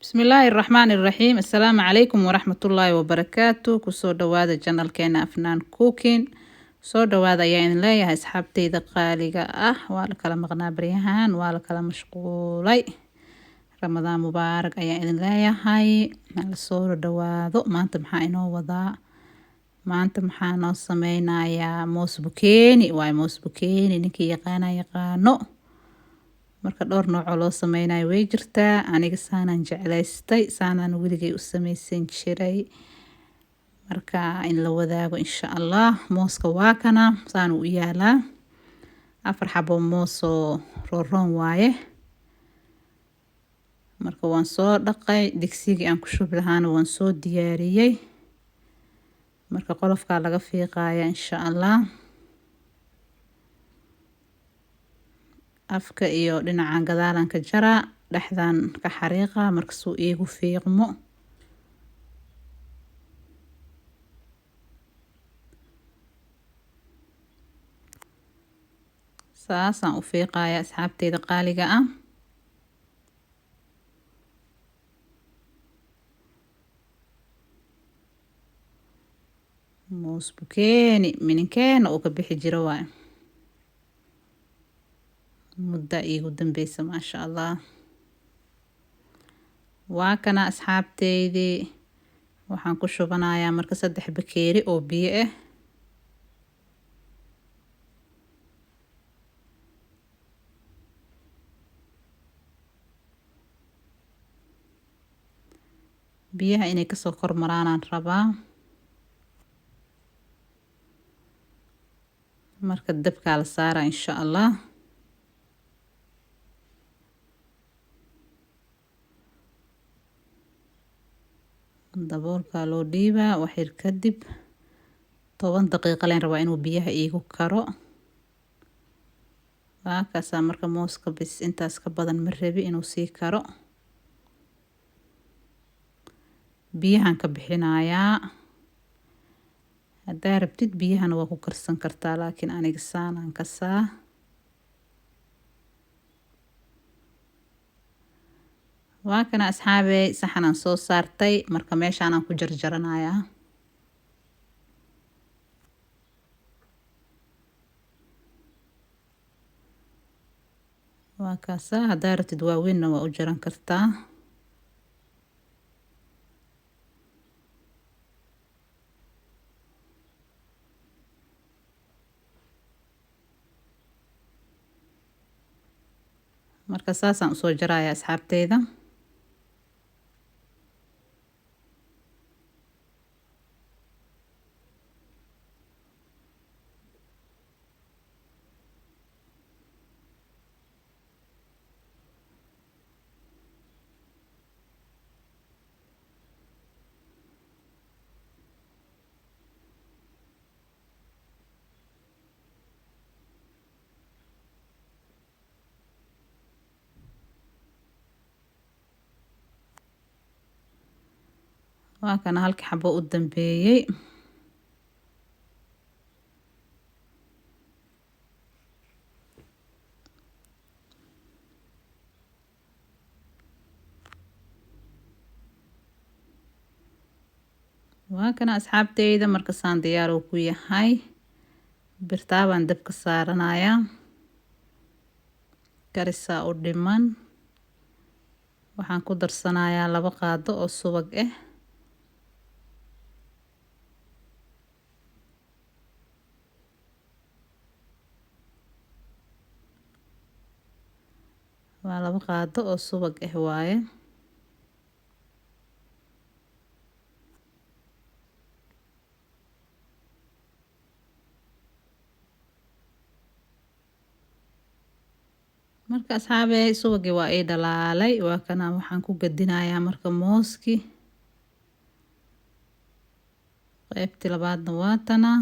بسم الله الرحمن الرحيم. السلام عليكم ورحمة الله وبركاته. كسو دوادا جنال كينا أفنان كوكين سو دوادا يين ليا أصحابتي قاليقة والا كلا مغنا بريهان والا كلا مشغولي. رمضان مبارك أيا إذن ليا هاي على سو دوادو ما أنت محاينو وضاء ما أنت محانو سمينا يا موس بوكيني واي موس بوكيني نكي يقانو marka dhowr nooc oo loo sameeyay way jirtaa aniga saanan jeclaystay saanan wiligay u sameeysan jiray marka in la wadaago insha Allah mooska waa kana saan u yaalaa afar xabo moos oo roon waaye marka waan soo dhaqay digsigii aan ku shubi lahaana waan soo diyaariyay marka qolofka laga fiiqaaya insha Allah afka iyo dhinacan gadaalan ka jara dhaxdan ka xariiqa marka soo iigu fiiqmo saasan u fiiqaya asxaabteyda qaaliga ah moos bukeeni mininkeena oo ka bixi jiro waay mudda iigu dambeysa maasha Allah waa kana asxaabteydii waxaan ku shubanayaa marka 3 bakeeri oo biyo ah biyaha inay ka soo kormaraan rabaa marka dabka la saara insha Allah daboolka loo dhiibaa waxir kadib 10 daqiiqo leen rabaa inuu biyaha iigu karo waakaasa marka mooska bis intaas ka badan ma rabi inuu sii karo biyahan ka bixinayaa hadaa rabtid biyahana waa ku karsan kartaa laakiin aniga saanan kasaa waa kana asxaabey saxanan soo saartay marka meeshaan aan ku jarjaranayaa waa kaasa hadaa rabtid waaweynna waa u jaran kartaa marka saasaan u soo jaraya asxaabteyda waa kana halka xabo u dambeeyay waa kana asxaabteyda marka saan diyaar uu ku yahay birtaabaan dabka saaranayaa karisa u dhiman waxaan ku darsanayaa 2 qaado oo subag ah waa 2 qaado oo subag ah waaye marka asxaabey subagi waa ay dhalaalay waa kana waxaan ku gadinayaa marka mooski qaybtii labaadna waa tana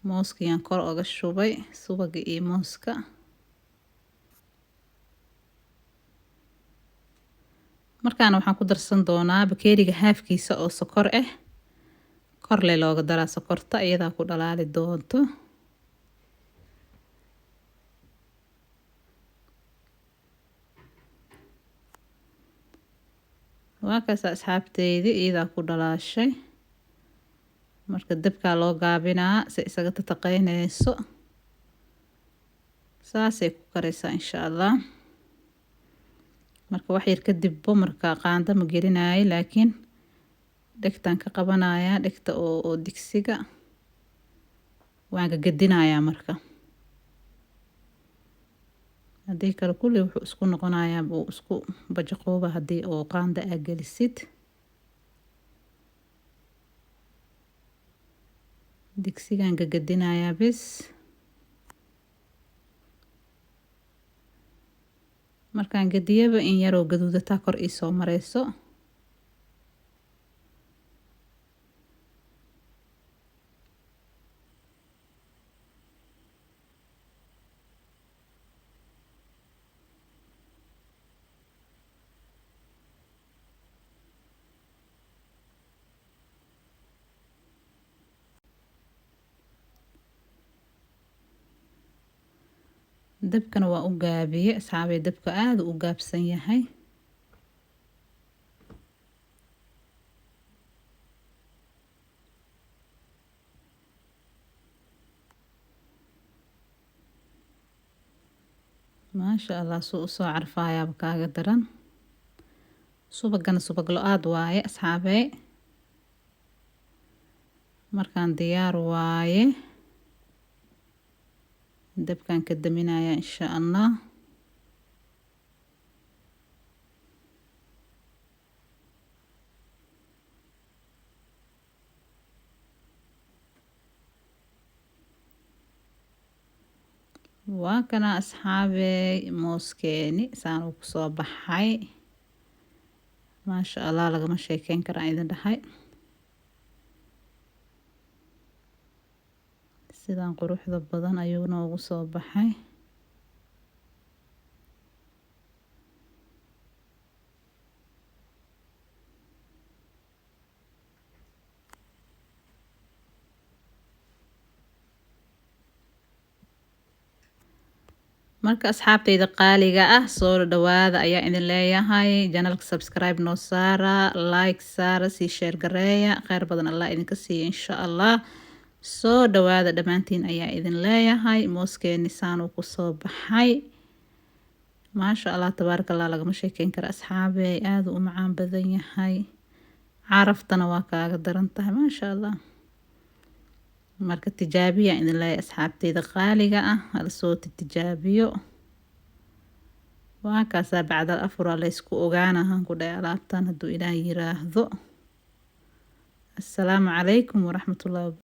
mooski aan kor uga shubay subagi iyo mooska markaana waxaan ku darsan doonaa bakeeriga haafkiisa oo sokor ah kor le looga daraa sokorta iyada ku dhalaali doonto waa kaas asxaabteydii iidaa ku dhalaashay. Marka dabkaa loo gaabinaa si isaga tataqaynayso. saasay ku karaysaa insha Allah. marka wax yar kadib marka qaanda ma gelinayo laakiin dhegtaan ka qabanaya dhegta oo digsiga waan ka gadinayaa marka. haddii kale kulli wuxuu isku noqonayaa buu isku bajaqooba haddii oo qaanda aa gelisid. digsigaan ka gadinayaa bis. markaan gadiyaba in yaroo gaduudataa kor ii soo marayso. dabkana waa u gaabiye asxaabay, dabka aad u gaabsan yahay. maasha Allah soo carfaaya kaaga daran. subagana subag lo-aad waaye asxaabay. markaan diyaar waaye dabkaan ka daminaya insha Allah. waa kana asxaabay mooskeeni saan uu kusoo baxay. maasha Allah lagama sheekeyn karaa idin dhahay. sidaan quruxda badan ayuu noogu soo baxay. marka asxaabteyda qaaliga ah soo dhawaada ayaa idin leeyahay. channelka subscribe noo saara, like saara, sii share gareeya. khayr badan Allah idinka siiyo insha Allah. soo dhawaada dhammaantiin ayaa idin leeyahay. mooskeeni saan uu kusoo baxay. maasha Allah tabaaraka Allah lagama sheekeyn kara asxaabey, aad u macaan badan yahay. caraftana waa kaaga daran tahay maasha Allah. marka tijaabiya idin leeyahay asxaabteyda qaaliga ah, hala soo tijaabiyo. waa kaasaa bacdal afur la isku ogaanahan ku dhahay alaabtan hadduu Ilaahay yiraahdo. assalaamu calaykum waraxmatullaahi